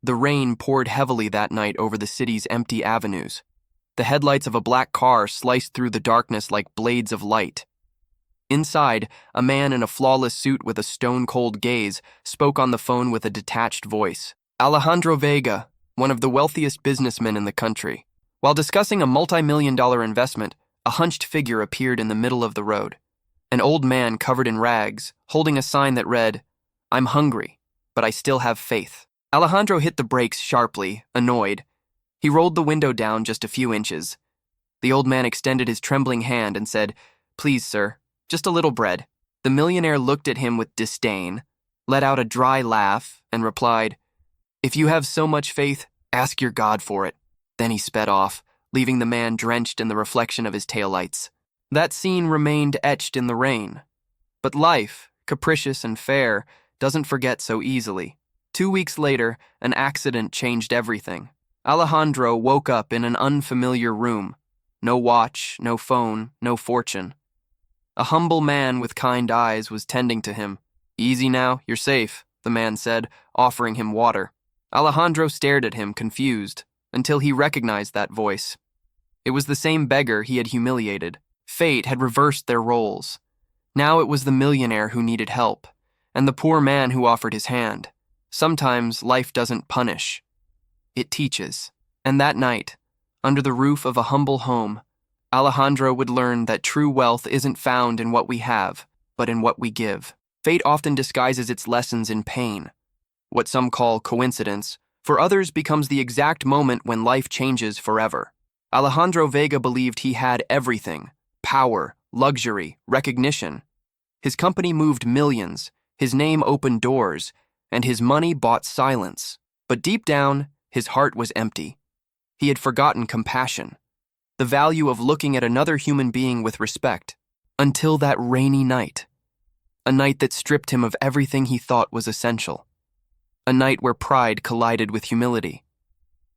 The rain poured heavily that night over the city's empty avenues. The headlights of a black car sliced through the darkness like blades of light. Inside, a man in a flawless suit with a stone-cold gaze spoke on the phone with a detached voice. Alejandro Vega, one of the wealthiest businessmen in the country. While discussing a multi-million-dollar investment, a hunched figure appeared in the middle of the road. An old man covered in rags, holding a sign that read, "I'm hungry, but I still have faith." Alejandro hit the brakes sharply, annoyed. He rolled the window down just a few inches. The old man extended his trembling hand and said, "Please, sir, just a little bread." The millionaire looked at him with disdain, let out a dry laugh, and replied, "If you have so much faith, ask your God for it." Then he sped off, leaving the man drenched in the reflection of his taillights. That scene remained etched in the rain. But life, capricious and fair, doesn't forget so easily. 2 weeks later, an accident changed everything. Alejandro woke up in an unfamiliar room. No watch, no phone, no fortune. A humble man with kind eyes was tending to him. "Easy now, you're safe," the man said, offering him water. Alejandro stared at him, confused, until he recognized that voice. It was the same beggar he had humiliated. Fate had reversed their roles. Now it was the millionaire who needed help, and the poor man who offered his hand. Sometimes life doesn't punish. It teaches. And that night, under the roof of a humble home, Alejandro would learn that true wealth isn't found in what we have, but in what we give. Fate often disguises its lessons in pain. What some call coincidence, for others becomes the exact moment when life changes forever. Alejandro Vega believed he had everything: power, luxury, recognition. His company moved millions, his name opened doors, and his money bought silence. But deep down, his heart was empty. He had forgotten compassion, the value of looking at another human being with respect, until that rainy night. A night that stripped him of everything he thought was essential. A night where pride collided with humility.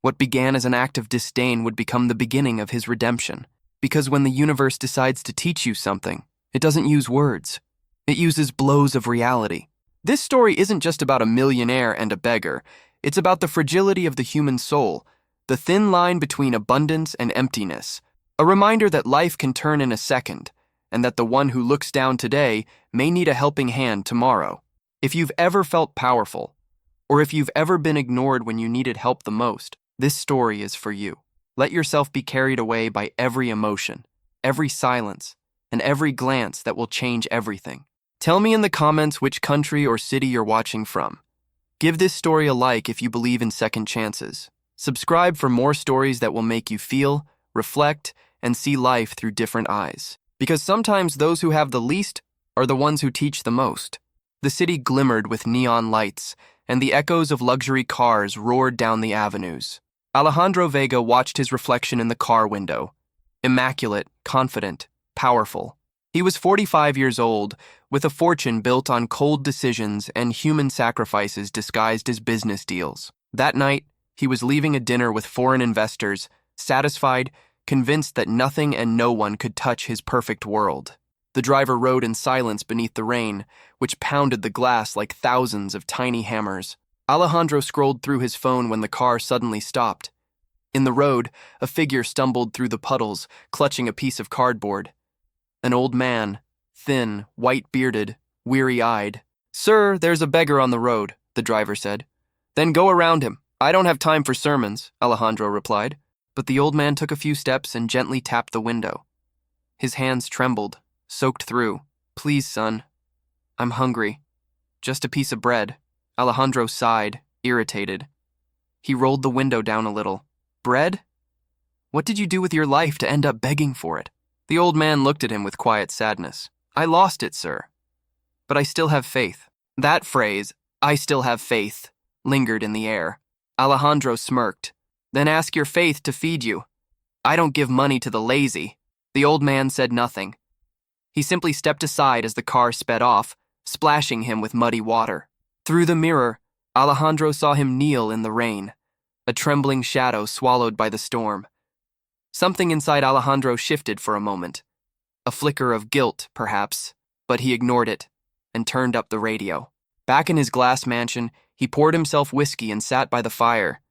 What began as an act of disdain would become the beginning of his redemption. Because when the universe decides to teach you something, it doesn't use words. It uses blows of reality. This story isn't just about a millionaire and a beggar. It's about the fragility of the human soul, the thin line between abundance and emptiness. A reminder that life can turn in a second, and that the one who looks down today may need a helping hand tomorrow. If you've ever felt powerful, or if you've ever been ignored when you needed help the most, this story is for you. Let yourself be carried away by every emotion, every silence, and every glance that will change everything. Tell me in the comments which country or city you're watching from. Give this story a like if you believe in second chances. Subscribe for more stories that will make you feel, reflect, and see life through different eyes. Because sometimes those who have the least are the ones who teach the most. The city glimmered with neon lights, and the echoes of luxury cars roared down the avenues. Alejandro Vega watched his reflection in the car window. Immaculate, confident, powerful. He was 45 years old, with a fortune built on cold decisions and human sacrifices disguised as business deals. That night, he was leaving a dinner with foreign investors, satisfied, convinced that nothing and no one could touch his perfect world. The driver rode in silence beneath the rain, which pounded the glass like thousands of tiny hammers. Alejandro scrolled through his phone when the car suddenly stopped. In the road, a figure stumbled through the puddles, clutching a piece of cardboard. An old man, thin, white-bearded, weary-eyed. "Sir, there's a beggar on the road," the driver said. "Then go around him. I don't have time for sermons," Alejandro replied. But the old man took a few steps and gently tapped the window. His hands trembled, soaked through. "Please, son. I'm hungry. Just a piece of bread." Alejandro sighed, irritated. He rolled the window down a little. "Bread? What did you do with your life to end up begging for it?" The old man looked at him with quiet sadness. "I lost it, sir. But I still have faith." That phrase, "I still have faith," lingered in the air. Alejandro smirked. "Then ask your faith to feed you. I don't give money to the lazy." The old man said nothing. He simply stepped aside as the car sped off, splashing him with muddy water. Through the mirror, Alejandro saw him kneel in the rain, a trembling shadow swallowed by the storm. Something inside Alejandro shifted for a moment. A flicker of guilt, perhaps, but he ignored it and turned up the radio. Back in his glass mansion, He poured himself whiskey and sat by the fire.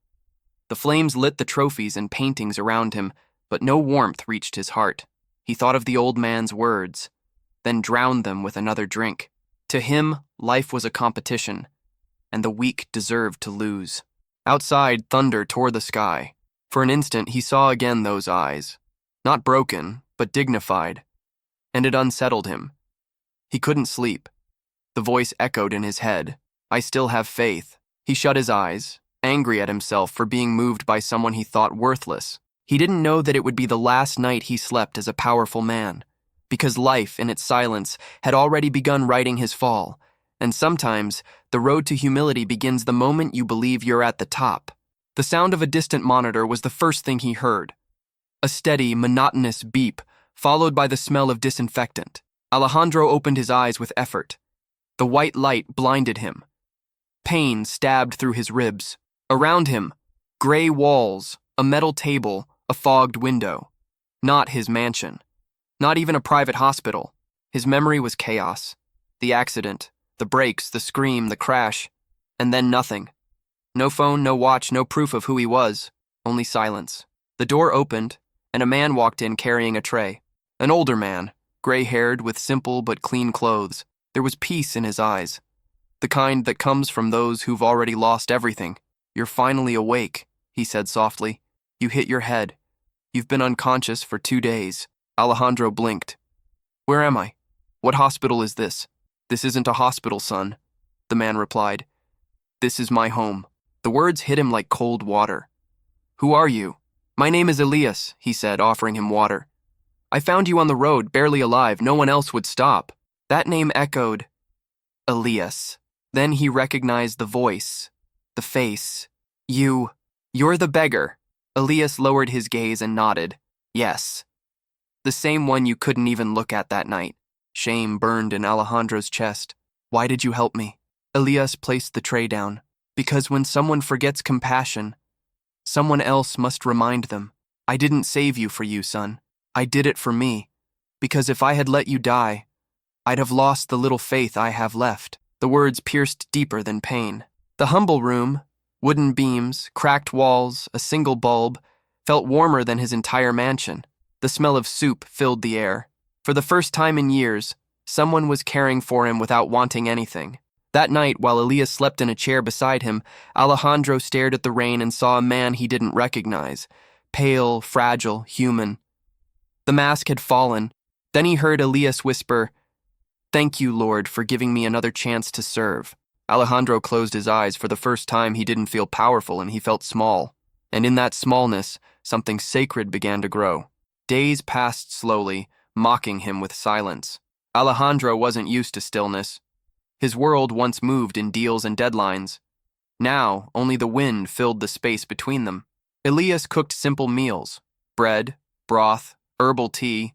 The flames lit the trophies and paintings around him, but no warmth reached his heart. He thought of the old man's words, then drowned them with another drink. To him, life was a competition, and the weak deserved to lose. Outside, thunder tore the sky. For an instant, he saw again those eyes. Not broken, but dignified. And it unsettled him. He couldn't sleep. The voice echoed in his head. I still have faith. He shut his eyes, angry at himself for being moved by someone he thought worthless. He didn't know that it would be the last night he slept as a powerful man, because life, in its silence, had already begun writing his fall, and sometimes the road to humility begins the moment you believe you're at the top. The sound of a distant monitor was the first thing he heard. A steady, monotonous beep, followed by the smell of disinfectant. Alejandro opened his eyes with effort. The white light blinded him. Pain stabbed through his ribs. Around him, gray walls, a metal table, a fogged window. Not his mansion. Not even a private hospital. His memory was chaos. The accident, the brakes, the scream, the crash, and then nothing. No phone, no watch, no proof of who he was, only silence. The door opened, and a man walked in carrying a tray. An older man, gray-haired with simple but clean clothes. There was peace in his eyes, the kind that comes from those who've already lost everything. You're finally awake, he said softly. You hit your head. You've been unconscious for 2 days. Alejandro blinked. Where am I? What hospital is this? This isn't a hospital, son, the man replied. This is my home. The words hit him like cold water. Who are you? My name is Elias, he said, offering him water. I found you on the road, barely alive. No one else would stop. That name echoed. Elias. Then he recognized the voice, the face. You're the beggar. Elias lowered his gaze and nodded. Yes. The same one you couldn't even look at that night. Shame burned in Alejandro's chest. Why did you help me? Elias placed the tray down. Because when someone forgets compassion, someone else must remind them. I didn't save you for you, son. I did it for me. Because if I had let you die, I'd have lost the little faith I have left. The words pierced deeper than pain. The humble room, wooden beams, cracked walls, a single bulb, felt warmer than his entire mansion. The smell of soup filled the air. For the first time in years, someone was caring for him without wanting anything. That night, while Elias slept in a chair beside him, Alejandro stared at the rain and saw a man he didn't recognize. Pale, fragile, human. The mask had fallen. Then he heard Elias whisper, Thank you, Lord, for giving me another chance to serve. Alejandro closed his eyes. For the first time, he didn't feel powerful and he felt small. And in that smallness, something sacred began to grow. Days passed slowly, mocking him with silence. Alejandro wasn't used to stillness. His world once moved in deals and deadlines. Now, only the wind filled the space between them. Elias cooked simple meals, bread, broth, herbal tea,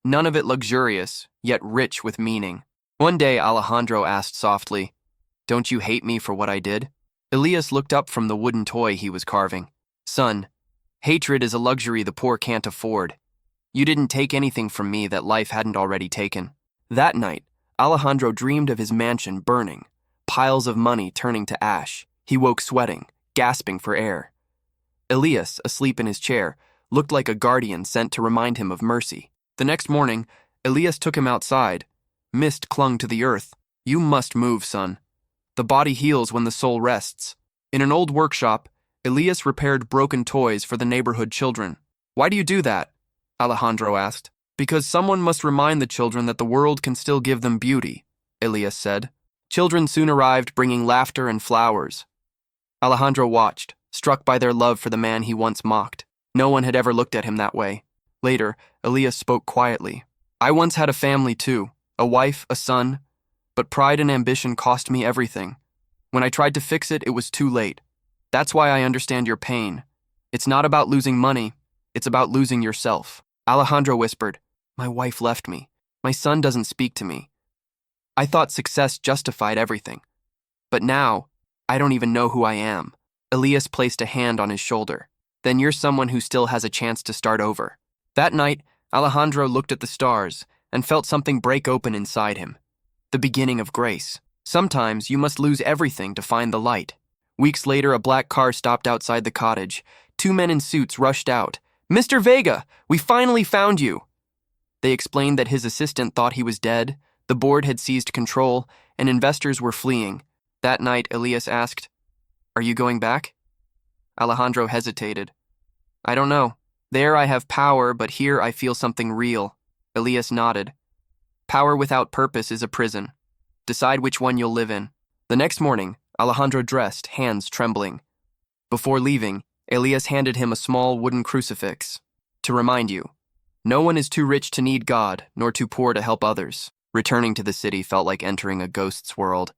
none of it luxurious, yet rich with meaning. One day, Alejandro asked softly, Don't you hate me for what I did? Elias looked up from the wooden toy he was carving. Son, hatred is a luxury the poor can't afford. You didn't take anything from me that life hadn't already taken. That night, Alejandro dreamed of his mansion burning, piles of money turning to ash. He woke sweating, gasping for air. Elias, asleep in his chair, looked like a guardian sent to remind him of mercy. The next morning, Elias took him outside. Mist clung to the earth. You must move, son. The body heals when the soul rests. In an old workshop, Elias repaired broken toys for the neighborhood children. Why do you do that? Alejandro asked. Because someone must remind the children that the world can still give them beauty, Elias said. Children soon arrived bringing laughter and flowers. Alejandro watched, struck by their love for the man he once mocked. No one had ever looked at him that way. Later, Elias spoke quietly. I once had a family too, a wife, a son, but pride and ambition cost me everything. When I tried to fix it, it was too late. That's why I understand your pain. It's not about losing money, it's about losing yourself. Alejandro whispered, My wife left me. My son doesn't speak to me. I thought success justified everything. But now, I don't even know who I am. Elias placed a hand on his shoulder. Then you're someone who still has a chance to start over. That night, Alejandro looked at the stars and felt something break open inside him. The beginning of grace. Sometimes you must lose everything to find the light. Weeks later, a black car stopped outside the cottage. Two men in suits rushed out. "Mr. Vega, we finally found you!" They explained that his assistant thought he was dead, the board had seized control, and investors were fleeing. That night, Elias asked, "Are you going back?" Alejandro hesitated. "I don't know. There I have power, but here I feel something real." Elias nodded. "Power without purpose is a prison. Decide which one you'll live in." The next morning, Alejandro dressed, hands trembling. Before leaving, Elias handed him a small wooden crucifix. "To remind you, no one is too rich to need God, nor too poor to help others." Returning to the city felt like entering a ghost's world.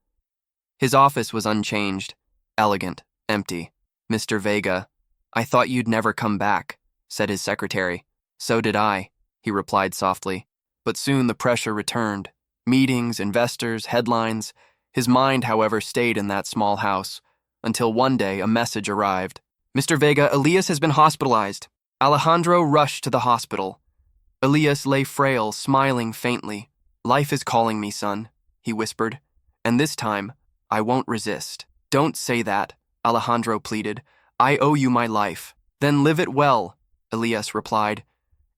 His office was unchanged, elegant, empty. "Mr. Vega, I thought you'd never come back," said his secretary. "So did I," he replied softly. But soon the pressure returned. Meetings, investors, headlines. His mind, however, stayed in that small house, until one day a message arrived. "Mr. Vega, Elias has been hospitalized." Alejandro rushed to the hospital. Elias lay frail, smiling faintly. "Life is calling me, son," he whispered. "And this time, I won't resist." "Don't say that," Alejandro pleaded. "I owe you my life." "Then live it well," Elias replied,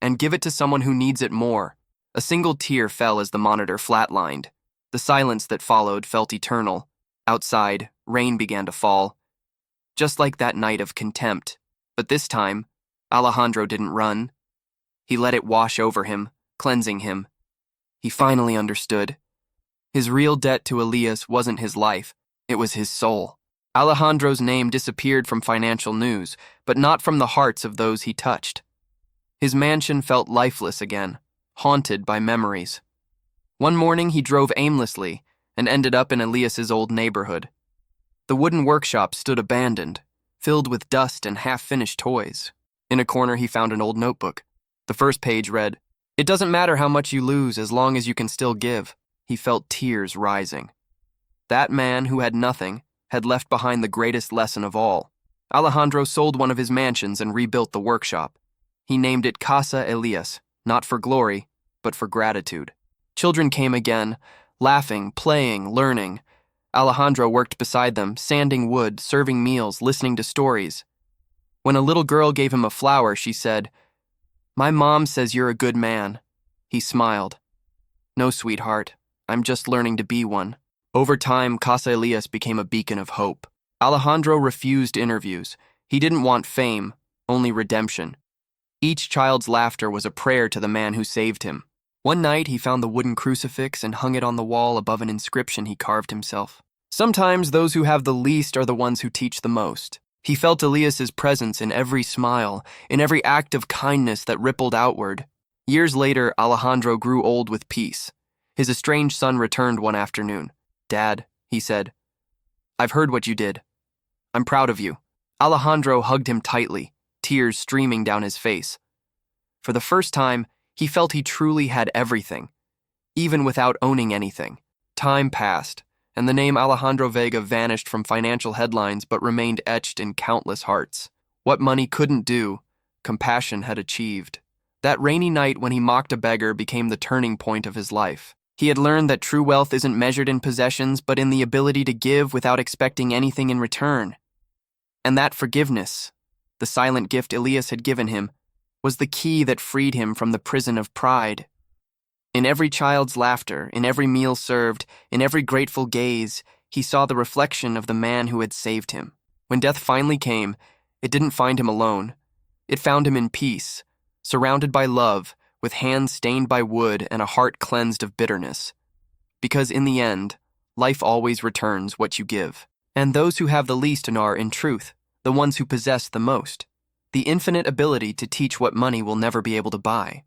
"and give it to someone who needs it more." A single tear fell as the monitor flatlined. The silence that followed felt eternal. Outside, rain began to fall, just like that night of contempt. But this time, Alejandro didn't run. He let it wash over him, cleansing him. He finally understood. His real debt to Elias wasn't his life, it was his soul. Alejandro's name disappeared from financial news, but not from the hearts of those he touched. His mansion felt lifeless again, haunted by memories. One morning he drove aimlessly and ended up in Elias's old neighborhood. The wooden workshop stood abandoned, filled with dust and half-finished toys. In a corner he found an old notebook. The first page read, "It doesn't matter how much you lose as long as you can still give." He felt tears rising. That man who had nothing had left behind the greatest lesson of all. Alejandro sold one of his mansions and rebuilt the workshop. He named it Casa Elias, not for glory, but for gratitude. Children came again, laughing, playing, learning. Alejandro worked beside them, sanding wood, serving meals, listening to stories. When a little girl gave him a flower, she said, "My mom says you're a good man." He smiled. "No, sweetheart, I'm just learning to be one." Over time, Casa Elias became a beacon of hope. Alejandro refused interviews. He didn't want fame, only redemption. Each child's laughter was a prayer to the man who saved him. One night, he found the wooden crucifix and hung it on the wall above an inscription he carved himself. Sometimes those who have the least are the ones who teach the most. He felt Elias's presence in every smile, in every act of kindness that rippled outward. Years later, Alejandro grew old with peace. His estranged son returned one afternoon. "Dad," he said, "I've heard what you did. I'm proud of you." Alejandro hugged him tightly, tears streaming down his face. For the first time, he felt he truly had everything, even without owning anything. Time passed, and the name Alejandro Vega vanished from financial headlines but remained etched in countless hearts. What money couldn't do, compassion had achieved. That rainy night when he mocked a beggar became the turning point of his life. He had learned that true wealth isn't measured in possessions but in the ability to give without expecting anything in return. And that forgiveness, the silent gift Elias had given him, was the key that freed him from the prison of pride. In every child's laughter, in every meal served, in every grateful gaze, he saw the reflection of the man who had saved him. When death finally came, it didn't find him alone. It found him in peace, surrounded by love, with hands stained by wood and a heart cleansed of bitterness. Because in the end, life always returns what you give. And those who have the least are, in truth, the ones who possess the most, the infinite ability to teach what money will never be able to buy.